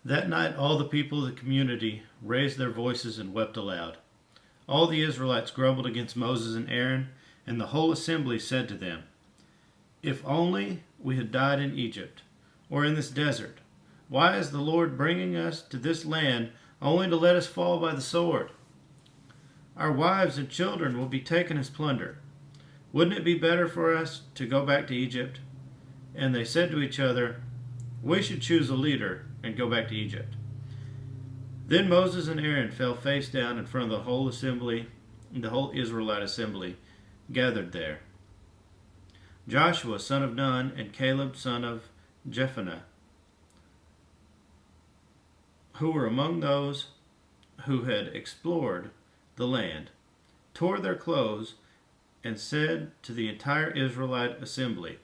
That night all the people of the community raised their voices and wept aloud. All the Israelites grumbled against Moses and Aaron, and the whole assembly said to them, "If only we had died in Egypt, or in this desert. Why is the Lord bringing us to this land only to let us fall by the sword? Our wives and children will be taken as plunder. Wouldn't it be better for us to go back to Egypt?" And they said to each other, "We should choose a leader and go back to Egypt." Then Moses and Aaron fell face down in front of the whole assembly, the whole Israelite assembly gathered there. Joshua son of Nun and Caleb son of Jephunneh, who were among those who had explored the land, tore their clothes and said to the entire Israelite assembly,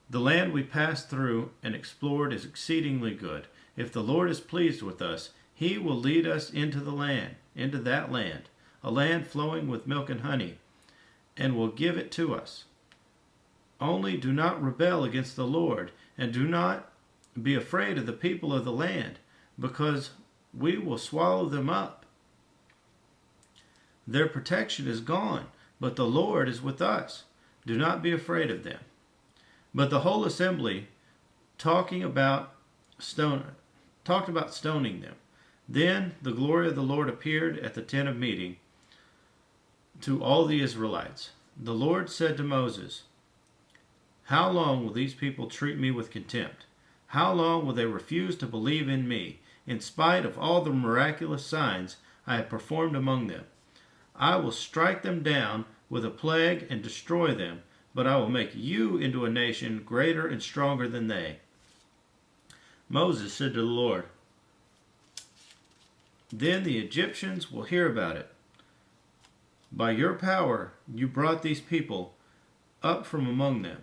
"The land we passed through and explored is exceedingly good. If the Lord is pleased with us, he will lead us into that land, a land flowing with milk and honey, and will give it to us. Only do not rebel against the Lord, and do not be afraid of the people of the land, because we will swallow them up. Their protection is gone, but the Lord is with us. Do not be afraid of them." But the whole assembly talked about stoning them. Then the glory of the Lord appeared at the tent of meeting to all the Israelites. The Lord said to Moses, "How long will these people treat me with contempt? How long will they refuse to believe in me, in spite of all the miraculous signs I have performed among them? I will strike them down with a plague and destroy them, but I will make you into a nation greater and stronger than they." Moses said to the Lord, "Then the Egyptians will hear about it. By your power you brought these people up from among them,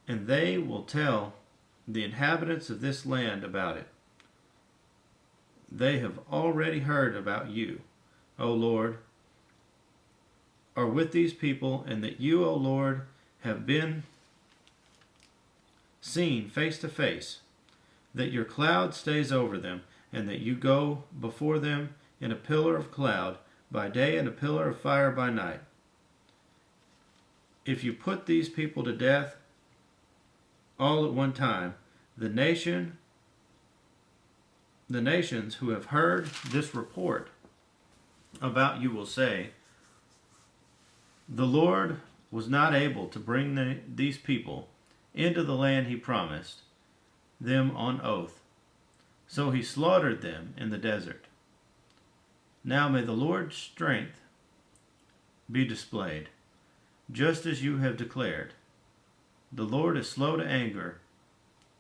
and they will tell the inhabitants of this land about it. They have already heard about you, O Lord, are with these people, and that you, O Lord, have been seen face to face, that your cloud stays over them, and that you go before them in a pillar of cloud by day and a pillar of fire by night. If you put these people to death all at one time, the nations who have heard this report about you will say, 'The Lord was not able to bring these people into the land he promised them on oath, so he slaughtered them in the desert.' Now may the Lord's strength be displayed, just as you have declared. The Lord is slow to anger,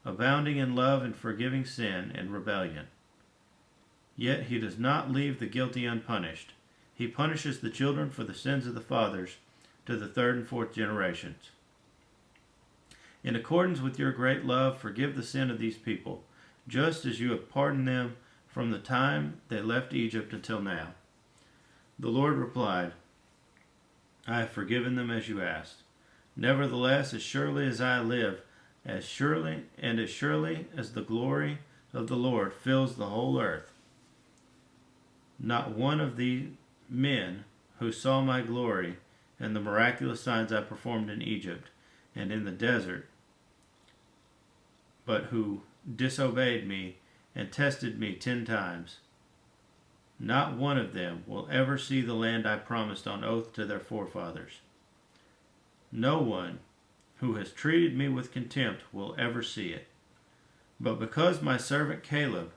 abounding in love and forgiving sin and rebellion. Yet he does not leave the guilty unpunished. He punishes the children for the sins of the fathers to the third and fourth generations. In accordance with your great love, forgive the sin of these people, just as you have pardoned them from the time they left Egypt until now." The Lord replied, "I have forgiven them as you asked. Nevertheless, as surely as I live, as surely as the glory of the Lord fills the whole earth, not one of the men who saw my glory and the miraculous signs I performed in Egypt and in the desert, but who disobeyed me and tested me 10 times, not one of them will ever see the land I promised on oath to their forefathers. No one who has treated me with contempt will ever see it. But because my servant Caleb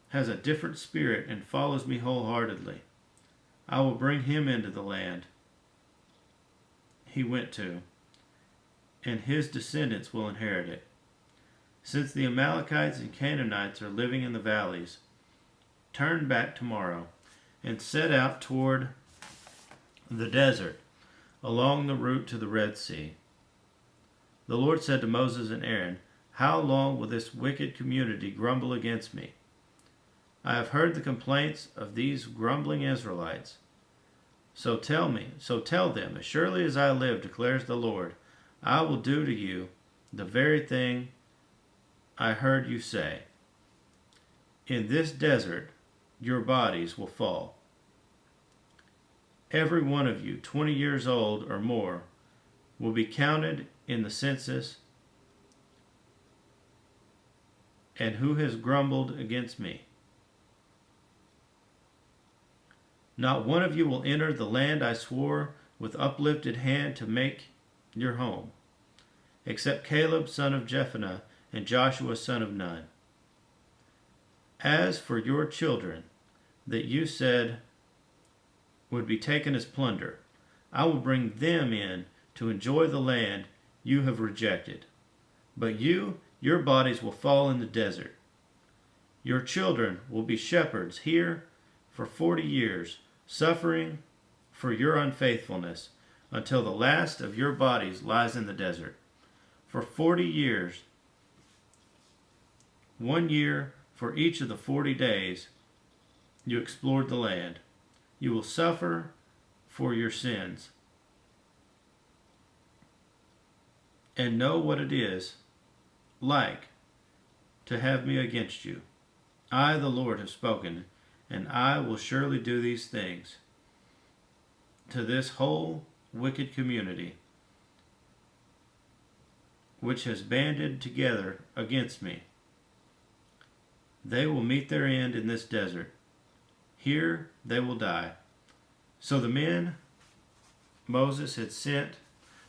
has a different spirit and follows me wholeheartedly, I will bring him into the land he went to, and his descendants will inherit it. Since the Amalekites and Canaanites are living in the valleys, turn back tomorrow and set out toward the desert along the route to the Red Sea." The Lord said to Moses and Aaron, "How long will this wicked community grumble against me? I have heard the complaints of these grumbling Israelites. So tell them, as surely as I live, declares the Lord, I will do to you the very thing I heard you say, in this desert your bodies will fall. Every one of you 20 years old or more will be counted in the census, and who has grumbled against me? Not one of you will enter the land I swore with uplifted hand to make your home, except Caleb son of Jephunneh and Joshua son of Nun. As for your children that you said would be taken as plunder, I will bring them in to enjoy the land you have rejected. But your bodies will fall in the desert. Your children will be shepherds here for 40 years, suffering for your unfaithfulness, until the last of your bodies lies in the desert. For 40 years, 1 year for each of the 40 days you explored the land, you will suffer for your sins and know what it is like to have me against you. I, the Lord, have spoken, and I will surely do these things to this whole wicked community which has banded together against me. They will meet their end in this desert. Here they will die. So the men Moses had sent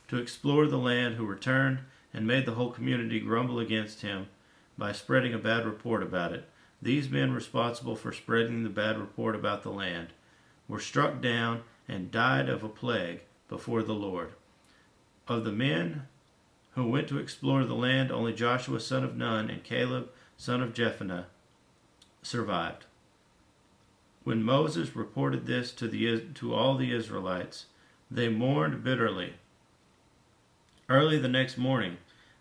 to explore the land who returned and made the whole community grumble against him by spreading a bad report about it. These men responsible for spreading the bad report about the land were struck down and died of a plague before the Lord. Of the men who went to explore the land, only Joshua son of Nun and Caleb son of Jephunneh survived. When Moses reported this to all the Israelites, they mourned bitterly. Early the next morning,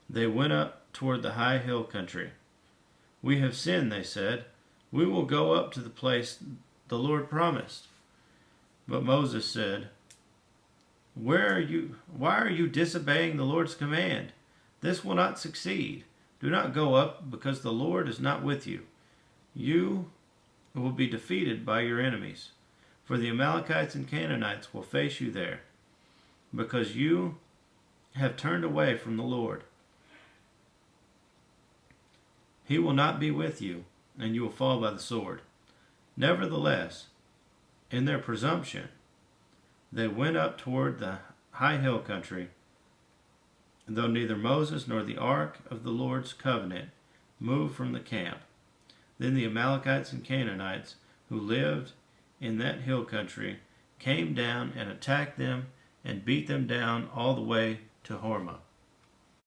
they went up toward the high hill country. We have sinned, they said. We will go up to the place the Lord promised. But Moses said, why are you disobeying the Lord's command? This will not succeed. Do not go up, because the Lord is not with you. You will be defeated by your enemies, for the Amalekites and Canaanites will face you there, because you have turned away from the Lord. He will not be with you, and you will fall by the sword. Nevertheless, in their presumption, they went up toward the high hill country, though neither Moses nor the ark of the Lord's covenant moved from the camp. Then the Amalekites and Canaanites who lived in that hill country came down and attacked them and beat them down all the way to Hormah.